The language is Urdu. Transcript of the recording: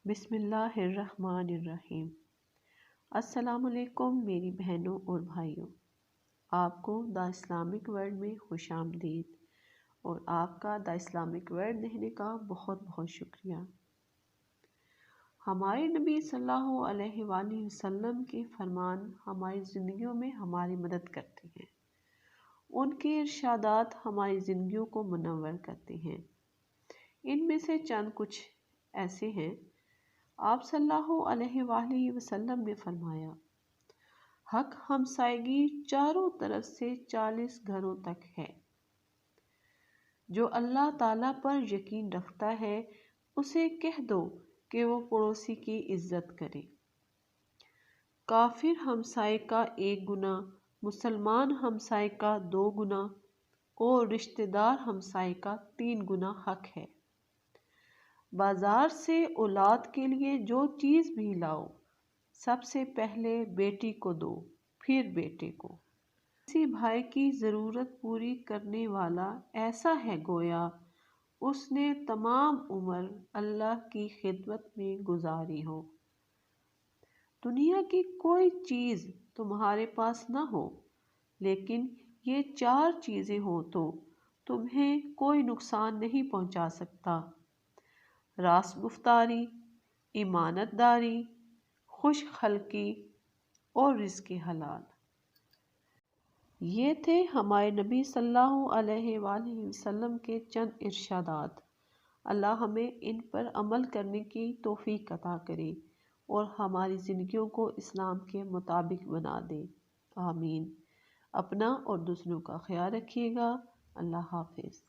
بسم اللہ الرحمن الرحیم۔ السلام علیکم میری بہنوں اور بھائیوں، آپ کو دا اسلامک ورلڈ میں خوش آمدید اور آپ کا دا اسلامک ورلڈ دیکھنے کا بہت بہت شکریہ۔ ہمارے نبی صلی اللہ علیہ وآلہ وسلم کے فرمان ہماری زندگیوں میں ہماری مدد کرتے ہیں، ان کے ارشادات ہماری زندگیوں کو منور کرتے ہیں۔ ان میں سے چند کچھ ایسے ہیں۔ آپ صلی اللہ علیہ وآلہ وسلم نے فرمایا، حق ہمسائیگی چاروں طرف سے 40 گھروں تک ہے۔ جو اللہ تعالیٰ پر یقین رکھتا ہے اسے کہہ دو کہ وہ پڑوسی کی عزت کرے۔ کافر ہمسائے کا 1 گنا، مسلمان ہمسائے کا 2 گنا اور رشتہ دار ہمسائے کا 3 گنا حق ہے۔ بازار سے اولاد کے لیے جو چیز بھی لاؤ، سب سے پہلے بیٹی کو دو، پھر بیٹے کو۔ کسی بھائی کی ضرورت پوری کرنے والا ایسا ہے گویا اس نے تمام عمر اللہ کی خدمت میں گزاری ہو۔ دنیا کی کوئی چیز تمہارے پاس نہ ہو لیکن یہ 4 چیزیں ہوں تو تمہیں کوئی نقصان نہیں پہنچا سکتا: راست گفتاری، امانت داری، خوش خلقی اور رزق حلال۔ یہ تھے ہمارے نبی صلی اللہ علیہ وآلہ وسلم کے چند ارشادات۔ اللہ ہمیں ان پر عمل کرنے کی توفیق عطا کرے اور ہماری زندگیوں کو اسلام کے مطابق بنا دے، آمین۔ اپنا اور دوسروں کا خیال رکھیے گا۔ اللہ حافظ۔